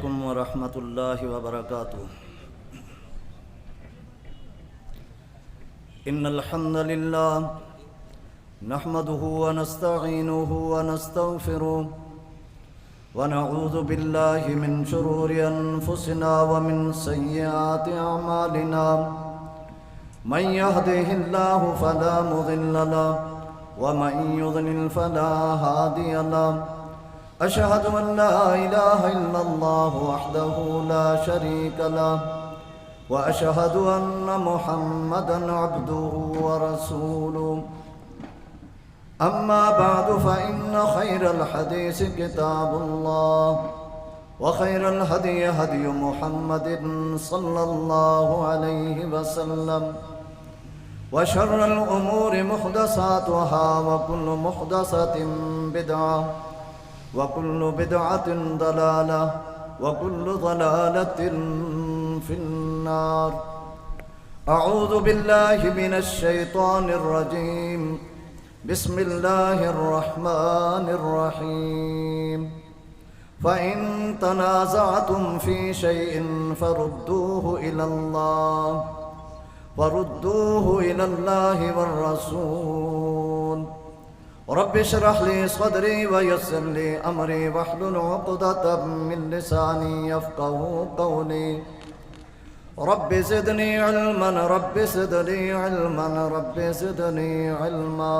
عليكم ورحمة الله وبركاته. إن الحمد لله نحمده ونستعينه ونستغفره ونعوذ بالله من شرور أنفسنا ومن سيئات أعمالنا. من يهده الله فلا مضل له ومن يضلل فلا هادي له. أشهد أن لا إله إلا الله وحده لا شريك له وأشهد أن محمدًا عبده ورسوله. أما بعد فإن خير الحديث كتاب الله وخير الهدي هدي محمد صلى الله عليه وسلم وشر الأمور محدثاتها وكل محدثة بدعة وكل بدعة ضلالة وكل ضلالة في النار. أعوذ بالله من الشيطان الرجيم. بسم الله الرحمن الرحيم. فإن تنازعتم في شيء فردوه إلى الله والرسول. رب اشرح لي صدري ويسر لي أمري واحلل عقدة من لساني يفقهوا قولي. رب زدني علما رب زدني علما رب زدني علما.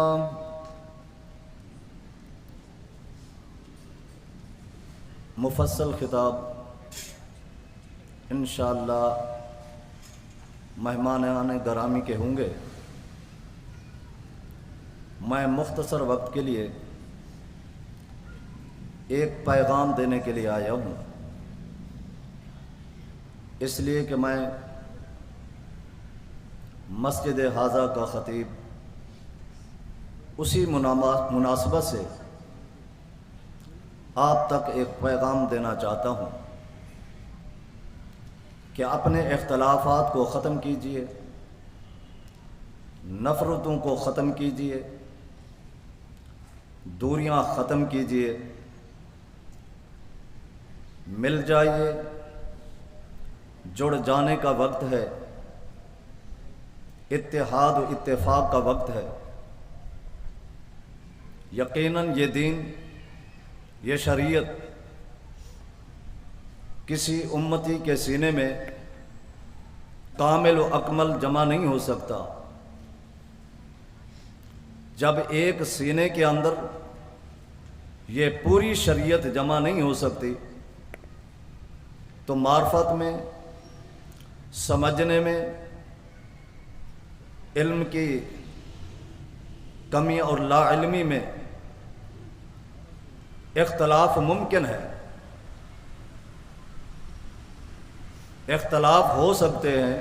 مفصل خطاب انشاءاللہ مہمان گرامی کے ہوں گے. میں مختصر وقت کے لیے ایک پیغام دینے کے لیے آیا ہوں، اس لیے کہ میں مسجد حاضہ کا خطیب اسی مناسبت سے آپ تک ایک پیغام دینا چاہتا ہوں کہ اپنے اختلافات کو ختم کیجیے، نفرتوں کو ختم کیجیے، دوریاں ختم کیجیے، مل جائیے. جڑ جانے کا وقت ہے، اتحاد و اتفاق کا وقت ہے. یقیناً یہ دین، یہ شریعت کسی امتی کے سینے میں کامل و اکمل جمع نہیں ہو سکتا. جب ایک سینے کے اندر یہ پوری شریعت جمع نہیں ہو سکتی تو معرفت میں، سمجھنے میں، علم کی کمی اور لا علمی میں اختلاف ممکن ہے. اختلاف ہو سکتے ہیں.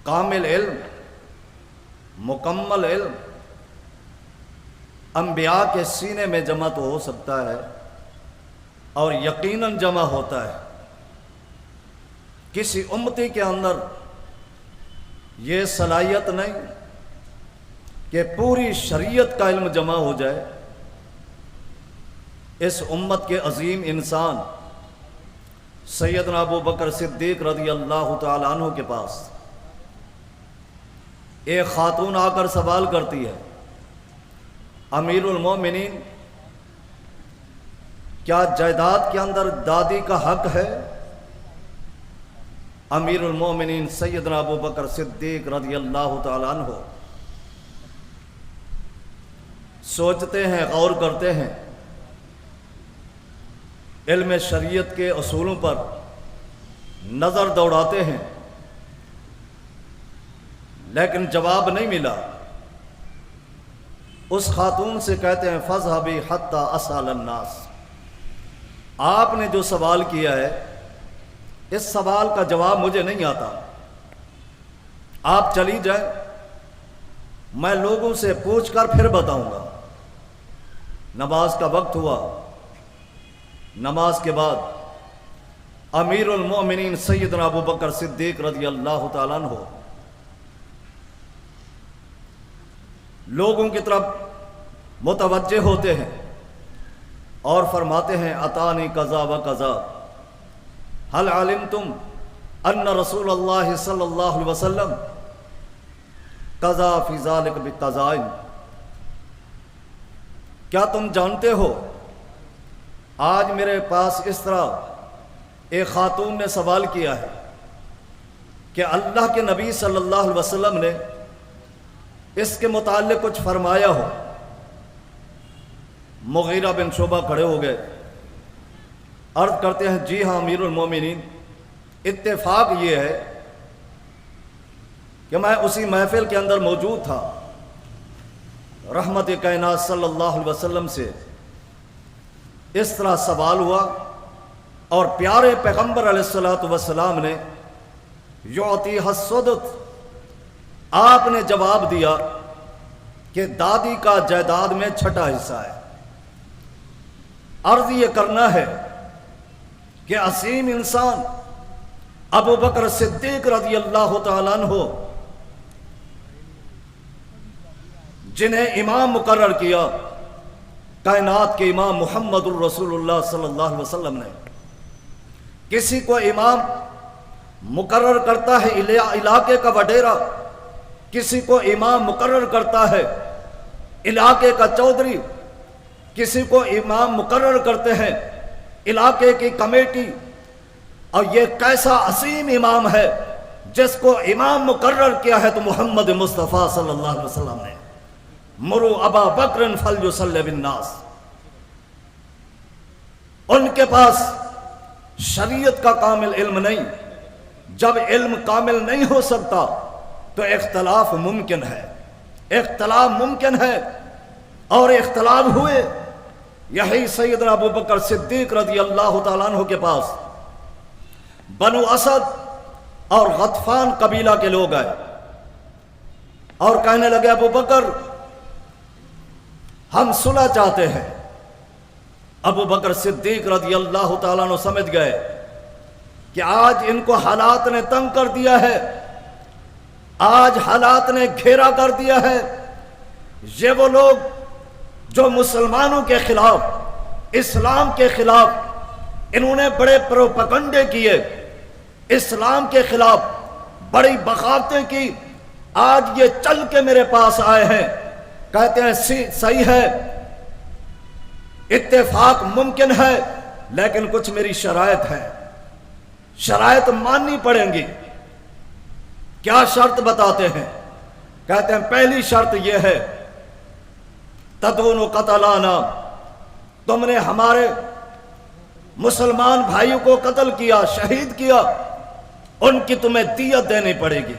کامل علم، مکمل علم انبیاء کے سینے میں جمع تو ہو سکتا ہے اور یقیناً جمع ہوتا ہے. کسی امتی کے اندر یہ صلاحیت نہیں کہ پوری شریعت کا علم جمع ہو جائے. اس امت کے عظیم انسان سیدنا ابو بکر صدیق رضی اللہ تعالی عنہ کے پاس ایک خاتون آ کر سوال کرتی ہے، امیر المومنین، کیا جائیداد کے اندر دادی کا حق ہے؟ امیر المومنین سیدنا ابو بکر صدیق رضی اللہ تعالی عنہ سوچتے ہیں، غور کرتے ہیں، علم شریعت کے اصولوں پر نظر دوڑاتے ہیں، لیکن جواب نہیں ملا. اس خاتون سے کہتے ہیں، فاذهبي حتى اسال الناس. آپ نے جو سوال کیا ہے اس سوال کا جواب مجھے نہیں آتا، آپ چلی جائیں، میں لوگوں سے پوچھ کر پھر بتاؤں گا. نماز کا وقت ہوا. نماز کے بعد امیر المومنین سیدنا ابو بکر صدیق رضی اللہ تعالیٰ عنہ لوگوں کی طرف متوجہ ہوتے ہیں. اور فرماتے ہیں اتانی قضا و قضا حل علمتم ان رسول اللہ صلی اللہ علیہ وسلم قضا فی ذالک بقضاء، کیا تم جانتے ہو آج میرے پاس اس طرح ایک خاتون نے سوال کیا ہے کہ اللہ کے نبی صلی اللہ علیہ وسلم نے اس کے متعلق کچھ فرمایا ہو۔ مغیرہ بن شعبہ کھڑے ہو گئے، عرض کرتے ہیں جی ہاں امیر المومنین، اتفاق یہ ہے کہ میں اسی محفل کے اندر موجود تھا، رحمت کائنات صلی اللہ علیہ وسلم سے اس طرح سوال ہوا اور پیارے پیغمبر علیہ الصلوۃ والسلام نے یعطیہ السدس، آپ نے جواب دیا کہ دادی کا جائیداد میں چھٹا حصہ ہے۔ عرض یہ کرنا ہے کہ عظیم انسان ابو بکر صدیق رضی اللہ تعالیٰ عنہ جنہیں امام مقرر کیا کائنات کے امام محمد الرسول اللہ صلی اللہ علیہ وسلم نے، کسی کو امام مقرر کرتا ہے علاقے کا وڈیرا، کسی کو امام مقرر کرتا ہے علاقے کا چودھری، کسی کو امام مقرر کرتے ہیں علاقے کی کمیٹی، اور یہ کیسا عظیم امام ہے جس کو امام مقرر کیا ہے تو محمد مصطفیٰ صلی اللہ علیہ وسلم نے، مرو ابا بکر فلیصلی بالناس۔ ان کے پاس شریعت کا کامل علم نہیں، جب علم کامل نہیں ہو سکتا تو اختلاف ممکن ہے، اختلاف ممکن ہے، اور اختلاف ہوئے۔ یہی سیدنا ابو بکر صدیق رضی اللہ تعالیٰ عنہ کے پاس بنو اسد اور غطفان قبیلہ کے لوگ آئے اور کہنے لگے ابو بکر ہم صلح چاہتے ہیں۔ ابو بکر صدیق رضی اللہ تعالیٰ عنہ سمجھ گئے کہ آج ان کو حالات نے تنگ کر دیا ہے، آج حالات نے گھیرا کر دیا ہے۔ یہ وہ لوگ جو مسلمانوں کے خلاف، اسلام کے خلاف انہوں نے بڑے پروپیگنڈے کیے، اسلام کے خلاف بڑی بغاوتیں کی، آج یہ چل کے میرے پاس آئے ہیں، کہتے ہیں صحیح ہے، اتفاق ممکن ہے، لیکن کچھ میری شرائط ہے، شرائط ماننی پڑیں گی۔ کیا شرط بتاتے ہیں؟ کہتے ہیں پہلی شرط یہ ہے تدون قتلانا، تم نے ہمارے مسلمان بھائیوں کو قتل کیا، شہید کیا، ان کی تمہیں دیت دینی پڑے گی۔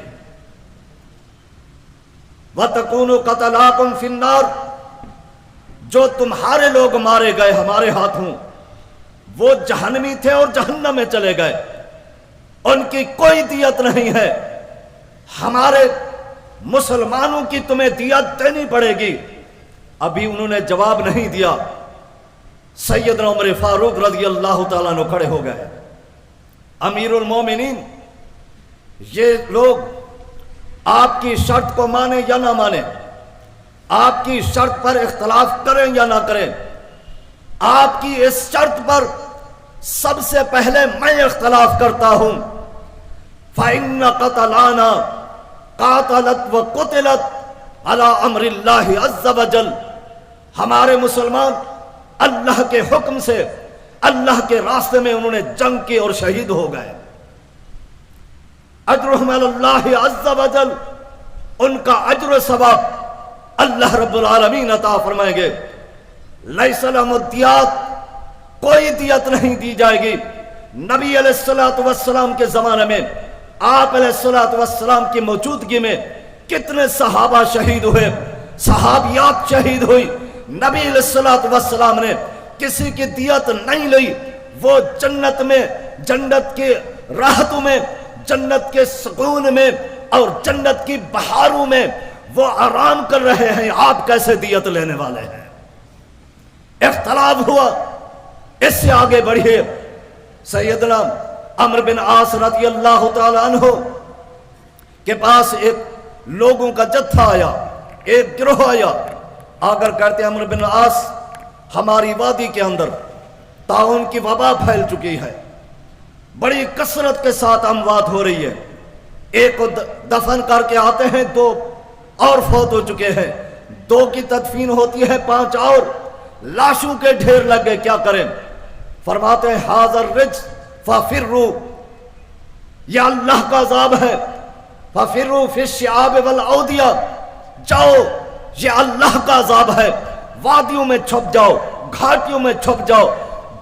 وَتَكُونُ قَتَلَاكُمْ فِي النَّارِ، جو تمہارے لوگ مارے گئے ہمارے ہاتھوں وہ جہنمی تھے اور جہنم میں چلے گئے، ان کی کوئی دیت نہیں ہے، ہمارے مسلمانوں کی تمہیں دیت دینی پڑے گی۔ ابھی انہوں نے جواب نہیں دیا، سیدنا عمر فاروق رضی اللہ تعالیٰ عنہ کھڑے ہو گئے، امیر المومنین یہ لوگ آپ کی شرط کو مانیں یا نہ مانیں، آپ کی شرط پر اختلاف کریں یا نہ کریں، آپ کی اس شرط پر سب سے پہلے میں اختلاف کرتا ہوں۔ فَإِنَّ قَتَلَانَا قَاتَلَتْ وَقُتِلَتْ عَلَىٰ أَمْرِ اللَّهِ عَزَّ وَجَلَّ، ہمارے مسلمان اللہ کے حکم سے اللہ کے راستے میں انہوں نے جنگ کی اور شہید ہو گئے۔ اجرہم علی اللہ عز وجل، ان کا اجر و ثواب اللہ رب العالمین عطا فرمائیں گے۔ لیس لہم الدیات، کوئی دیت نہیں دی جائے گی۔ نبی علیہ الصلوۃ والسلام کے زمانے میں، آپ علیہ الصلوۃ والسلام کی موجودگی میں کتنے صحابہ شہید ہوئے، صحابیات شہید ہوئی، نبی علیہ الصلوۃ والسلام نے کسی کی دیت نہیں لی، وہ جنت میں، جنت کے راحتوں میں، جنت کے سکون میں اور جنت کی بہاروں میں وہ آرام کر رہے ہیں، آپ کیسے دیت لینے والے ہیں؟ اختلاف ہوا، اس سے آگے بڑھیے۔ سیدنا عمرو بن عاص رضی اللہ تعالی عنہ کے پاس ایک لوگوں کا جتھا آیا، ایک گروہ آیا، آ کر کہتے ہیں عمرو بن عاص ہماری وادی کے اندر طاعون کی وبا پھیل چکی ہے، بڑی کثرت کے ساتھ اموات ہو رہی ہے، ایک کو دفن کر کے آتے ہیں، 2 اور فوت ہو چکے ہیں، 2 کی تدفین ہوتی ہے، 5 اور لاشوں کے ڈھیر لگ گئے، کیا کریں؟ فرماتے ہیں حاضر رجس ففروا، یہ اللہ کا عذاب ہے، ففروا فی الشعاب والاودیہ، جاؤ یہ اللہ کا عذاب ہے، وادیوں میں چھپ جاؤ، گھاٹیوں میں چھپ جاؤ،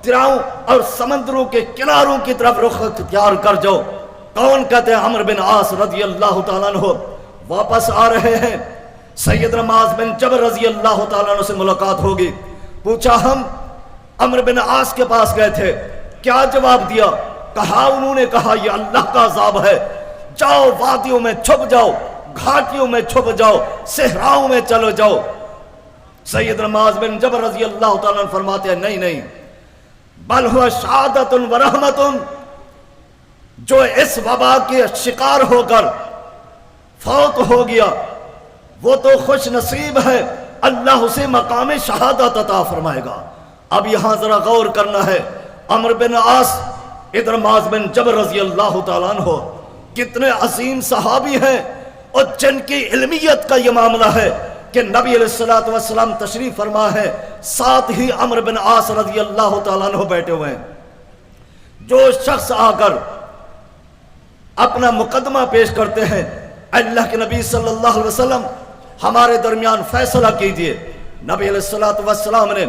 دریاؤں اور سمندروں کے کناروں کی طرف رخ اختیار کر جاؤ۔ کون کہتے ہیں؟ عمرو بن عاص رضی اللہ تعالیٰ عنہ واپس آ رہے ہیں، سیدنا معاذ بن جبل رضی اللہ تعالیٰ عنہ سے ملاقات ہوگی، پوچھا ہم عمرو بن عاص کے پاس گئے تھے، کیا جواب دیا؟ کہا انہوں نے کہا یہ اللہ کا عذاب ہے، جاؤ وادیوں میں چھپ جاؤ، گھاٹیوں میں چھپ جاؤ، صحراؤں میں چلو جاؤ۔ سیدنا معاذ بن جبل رضی اللہ تعالیٰ عنہ فرماتے ہیں نہیں، بل ہوا شہادت و رحمت، جو اس وبا کے شکار ہو کر فوت ہو گیا وہ تو خوش نصیب ہے، اللہ اسے مقام شہادت عطا فرمائے گا۔ اب یہاں ذرا غور کرنا ہے، عمرو بن عاص ادھر معاذ بن جبل رضی اللہ تعالیٰ عنہ، کتنے عظیم صحابی ہیں، اور جن کی علمیت کا یہ معاملہ ہے کہ نبی علیہ الصلوۃ والسلام تشریف فرما ہے، ساتھ ہی عمرو بن عاص رضی اللہ تعالیٰ عنہ بیٹھے ہوئے ہیں۔ جو شخص آ کر اپنا مقدمہ پیش کرتے ہیں، اللہ کے نبی صلی اللہ علیہ وسلم ہمارے درمیان فیصلہ کیجئے، نبی علیہ الصلوۃ والسلام نے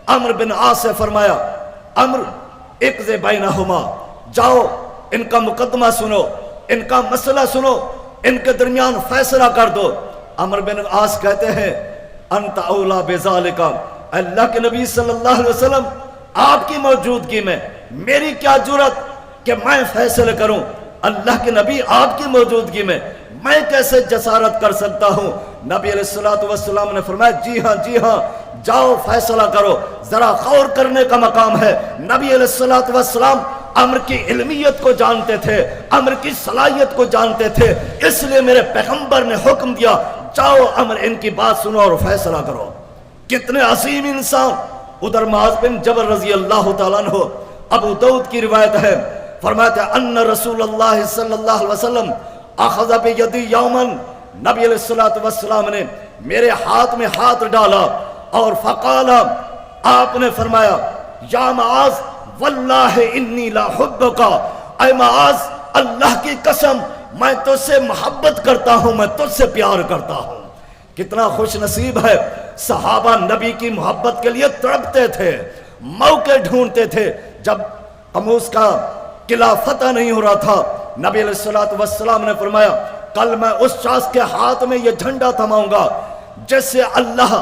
عمرو بن عاص سے فرمایا عمرو اقض بینہما، جاؤ ان کا مقدمہ سنو، ان کا مسئلہ سنو، ان کے درمیان فیصلہ کر دو۔ عمرو بن عاص کہتے ہیں انت اولا بذالک، اللہ کے نبی صلی اللہ علیہ وسلم آپ کی موجودگی میں میری کیا جرت کہ میں فیصلے کروں، اللہ کے نبی آپ کی موجودگی میں میں کیسے جسارت کر سکتا ہوں؟ نبی علیہ الصلوۃ والسلام نے فرمایا جی ہاں جاؤ فیصلہ کرو۔ ذرا غور کرنے کا مقام ہے، نبی علیہ الصلوۃ والسلام عمرو کی علمیت کو جانتے تھے، عمرو کی صلاحیت کو جانتے تھے، اس لیے میرے پیغمبر نے حکم دیا جاؤ عمرو ان کی بات سنو اور فیصلہ کرو۔ کتنے عظیم انسان! ادھر معاذ بن جبل رضی اللہ تعالیٰ عنہ، ابو داؤد کی روایت ہے، فرماتے ہیں ان رسول اللہ صلی اللہ علیہ وسلم اخذ بیدی یوما، نبی علیہ الصلوۃ والسلام نے میرے ہاتھ میں ہاتھ ڈالا اور فقال، آپ نے فرمایا یا معاذ واللہ انی لاحبک، اے معاذ اللہ کی قسم میں تجھ سے محبت کرتا ہوں، میں تجھ سے پیار کرتا ہوں۔ کتنا خوش نصیب ہے، صحابہ نبی کی محبت کے لیے تڑپتے تھے، موقع ڈھونڈتے تھے۔ جب قموس کا قلعہ فتح نہیں ہو رہا تھا، نبی علیہ الصلوۃ والسلام نے فرمایا کل میں اس شخص کے ہاتھ میں یہ جھنڈا تھماؤں گا جس سے اللہ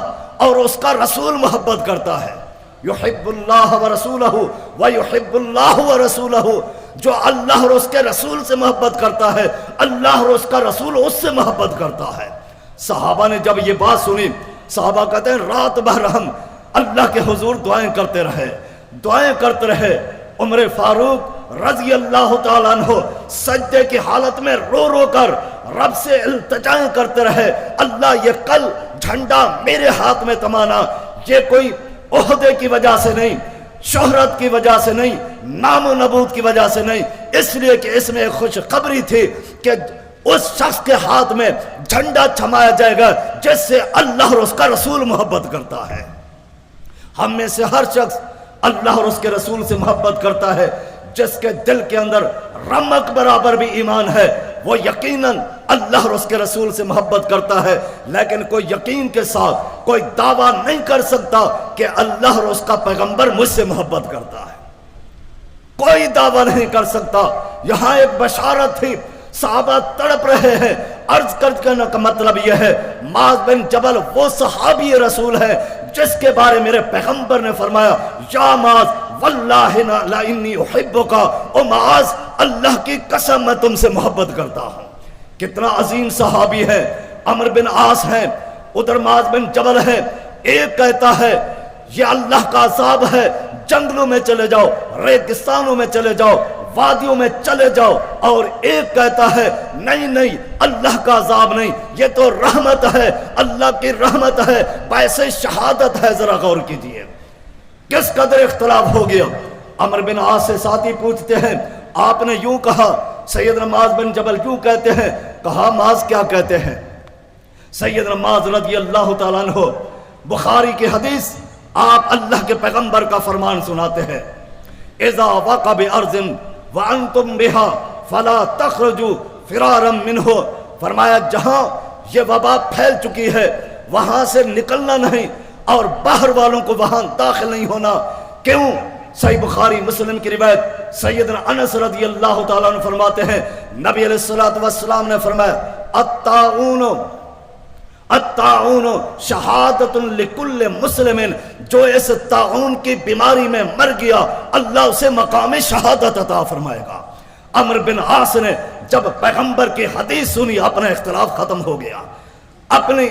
اور اس کا رسول محبت کرتا ہے، یحب اللہ ورسولہ ویحب اللہ ورسولہ، جو اللہ اور اس کے رسول سے محبت کرتا ہے، اللہ اور اس کا رسول اس سے محبت کرتا ہے۔ صحابہ نے جب یہ بات سنی، صحابہ کہتے ہیں رات بھر ہم اللہ کے حضور دعائیں کرتے رہے۔ عمر فاروق رضی اللہ تعالیٰ عنہ سجدے کی حالت میں رو رو کر رب سے التجائیں کرتے رہے، اللہ یہ کل جھنڈا میرے ہاتھ میں تمانا، یہ کوئی عہدے کی وجہ سے نہیں، شہرت کی وجہ سے نہیں، نام و نبوت کی وجہ سے نہیں، اس لیے کہ اس میں ایک خوشخبری تھی کہ اس شخص کے ہاتھ میں جھنڈا تھمایا جائے گا جس سے اللہ اور اس کا رسول محبت کرتا ہے۔ ہم میں سے ہر شخص اللہ اور اس کے رسول سے محبت کرتا ہے، جس کے دل کے اندر رمق برابر بھی ایمان ہے وہ یقیناً اللہ اور اس کے رسول سے محبت کرتا ہے، لیکن کوئی یقین کے ساتھ کوئی دعویٰ نہیں کر سکتا کہ اللہ اور اس کا پیغمبر مجھ سے محبت کرتا ہے، کوئی دعویٰ نہیں کر سکتا۔ یہاں ایک بشارت تھی، صحابہ تڑپ رہے ہیں۔ عرض کرنے کا مطلب یہ ہے معاذ بن جبل وہ صحابی رسول ہے جس کے بارے میرے پیغمبر نے فرمایا یا معاذ واللہ لا انی احبک، او معاذ اللہ کی قسم میں تم سے محبت کرتا ہوں۔ کتنا عظیم صحابی ہے، عمرو بن عاص ہیں، ادھر معاذ بن جبل ہے۔ ایک کہتا ہے یہ اللہ کا عذاب ہے، جنگلوں میں چلے جاؤ، ریگستانوں میں چلے جاؤ، وادیوں میں چلے جاؤ، اور ایک کہتا ہے نہیں اللہ کا عذاب نہیں، یہ تو رحمت ہے، اللہ کی رحمت ہے، باعث شہادت ہے۔ ذرا غور کیجئے، کس قدر اختلاف ہو گیا۔ عمر بن عاص سے ساتھی پوچھتے ہیں آپ نے یوں کہا، سیدنا معاذ بن جبل کیوں کہتے ہیں؟ کہا معاذ کیا کہتے ہیں؟ سیدنا معاذ رضی اللہ تعالیٰ عنہ بخاری کی حدیث، آپ اللہ کے پیغمبر کا فرمان سناتے ہیں، اذا وقع بارض وانتم بها فلا تخرجوا فرارا منہ، فرمایا جہاں یہ وبا پھیل چکی ہے وہاں سے نکلنا نہیں اور باہر والوں کو وہاں داخل نہیں ہونا۔ کیوں؟ صحیح بخاری مسلم کی روایت سیدنا انس رضی اللہ تعالیٰ عنہ فرماتے ہیں نبی علیہ الصلوۃ والسلام نے فرمایا الطاعون شہادت لکل مسلم، جو اس طاعون کی بیماری میں مر گیا اللہ اسے مقام شہادت عطا فرمائے گا۔ عمر بن عاص نے جب پیغمبر کی حدیث سنی اپنا اختلاف ختم ہو گیا، اپنی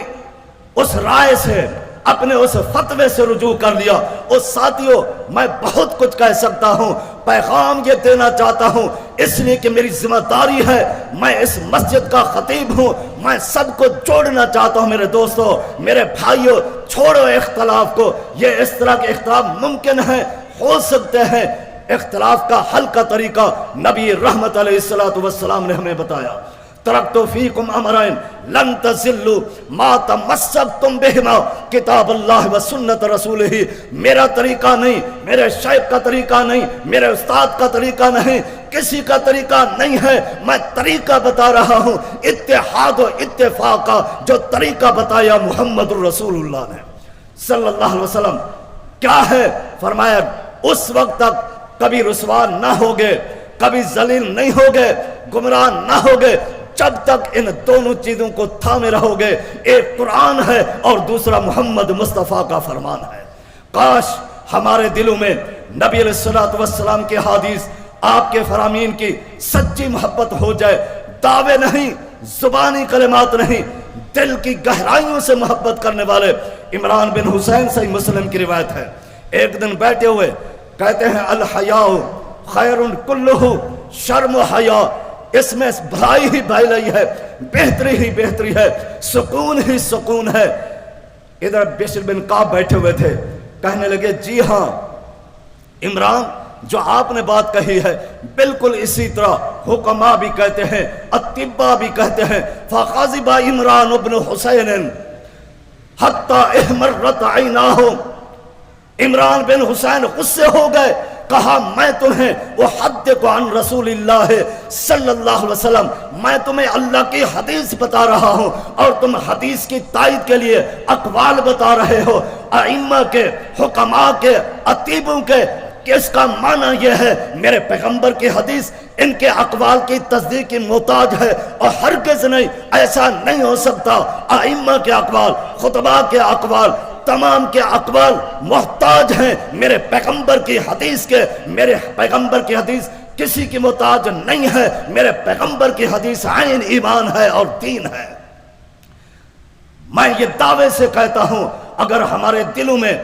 اس رائے سے اپنے اس فتوے سے رجوع کر لیا۔ اس ساتھیوں میں بہت کچھ کہہ سکتا ہوں، پیغام یہ دینا چاہتا ہوں اس لیے کہ میری ذمہ داری ہے، میں اس مسجد کا خطیب ہوں، میں سب کو جوڑنا چاہتا ہوں۔ میرے دوستوں، میرے بھائیوں، چھوڑو اختلاف کو، یہ اس طرح کے اختلاف ممکن ہے، ہو سکتے ہیں۔ اختلاف کا حل کا طریقہ نبی رحمت علیہ السلام نے ہمیں بتایا، ترکت فیکم امرین لن تضلوا ما تمسکتم بہما کتاب اللہ و سنت رسولہ۔ میرا طریقہ نہیں، میرے شیخ کا طریقہ نہیں، میرے استاد کا طریقہ نہیں، کسی کا طریقہ نہیں ہے، میں طریقہ بتا رہا ہوں اتحاد و اتفاق کا، جو طریقہ بتایا محمد الرسول اللہ نے صلی اللہ علیہ وسلم۔ کیا ہے؟ فرمایا اس وقت تک کبھی رسوا نہ ہوگے، کبھی ذلیل نہیں ہوگے، گمراہ نہ ہوگے، جب تک ان دونوں چیزوں کو تھامے رہو گے۔ ایک قرآن ہے اور دوسرا محمد مصطفیٰ کا فرمان ہے۔ کاش ہمارے دلوں میں نبی علیہ الصلوۃ والسلام کے حدیث، آپ کے فرامین کی سچی محبت ہو جائے، دعوے نہیں، زبانی کلمات نہیں، دل کی گہرائیوں سے محبت کرنے والے۔ عمران بن حسین صحیح مسلم کی روایت ہے، ایک دن بیٹھے ہوئے کہتے ہیں الحیاء خیر کلہ، شرم و حیا اس میں بھلائی ہی بھلائی ہے، بہتری ہی بہتری ہے، سکون ہی سکون ہے۔ ادھر بشر بن کعب بیٹھے ہوئے تھے، کہنے لگے جی ہاں عمران، جو آپ نے بات کہی ہے بالکل اسی طرح حکما بھی کہتے ہیں، اطباء بھی کہتے ہیں۔ فغضب عمران بن حسین حتی احمرت عیناہ، عمران بن حسین غصے ہو گئے، کہا میں تمہیں احدث عن رسول اللہ صلی اللہ علیہ وسلم، میں تمہیں اللہ کی حدیث بتا رہا ہوں اور تم حدیث کی تائید کے لیے اقوال بتا رہے ہو، ائمہ کے، حکماء کے، اطیبوں کے، کہ اس کا معنی یہ ہے میرے پیغمبر کی حدیث ان کے اقوال کی تصدیق کی محتاج ہے، اور ہرگز نہیں، ایسا نہیں ہو سکتا۔ ائمہ کے اقوال، خطباء کے اقوال، تمام کے اقوال محتاج ہیں میرے پیغمبر کی حدیث کے۔ میرے پیغمبر کی حدیث کسی کی محتاج نہیں ہے، میرے پیغمبر کی حدیث عین ایمان ہے اور دین ہے۔ میں یہ دعوے سے کہتا ہوں اگر ہمارے دلوں میں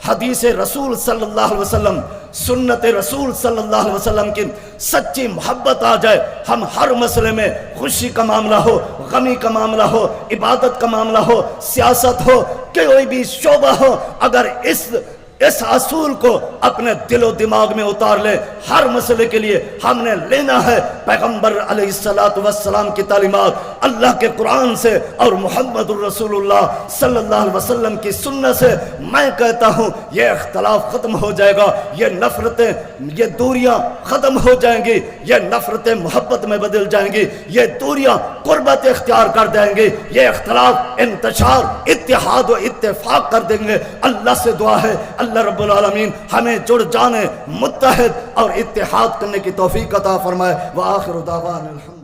حدیث رسول صلی اللہ علیہ وسلم، سنت رسول صلی اللہ علیہ وسلم کی سچی محبت آ جائے، ہم ہر مسئلے میں، خوشی کا معاملہ ہو، غمی کا معاملہ ہو، عبادت کا معاملہ ہو، سیاست ہو، کوئی بھی شعبہ ہو، اگر اس اصول کو اپنے دل و دماغ میں اتار لے، ہر مسئلے کے لیے ہم نے لینا ہے پیغمبر علیہ السلام کی تعلیمات، اللہ کے قرآن سے اور محمد الرسول اللہ صلی اللہ علیہ وسلم کی سنت سے۔ میں کہتا ہوں یہ اختلاف ختم ہو جائے گا، یہ نفرتیں، یہ دوریاں ختم ہو جائیں گی، یہ نفرتیں محبت میں بدل جائیں گی، یہ دوریاں قربت اختیار کر دیں گی، یہ اختلاف انتشار، اتحاد و اتفاق کر دیں گے۔ اللہ سے دعا ہے اللہ رب العالمین ہمیں جڑ جانے، متحد اور اتحاد کرنے کی توفیق عطا فرمائے۔ وآخر دعوانا الحمد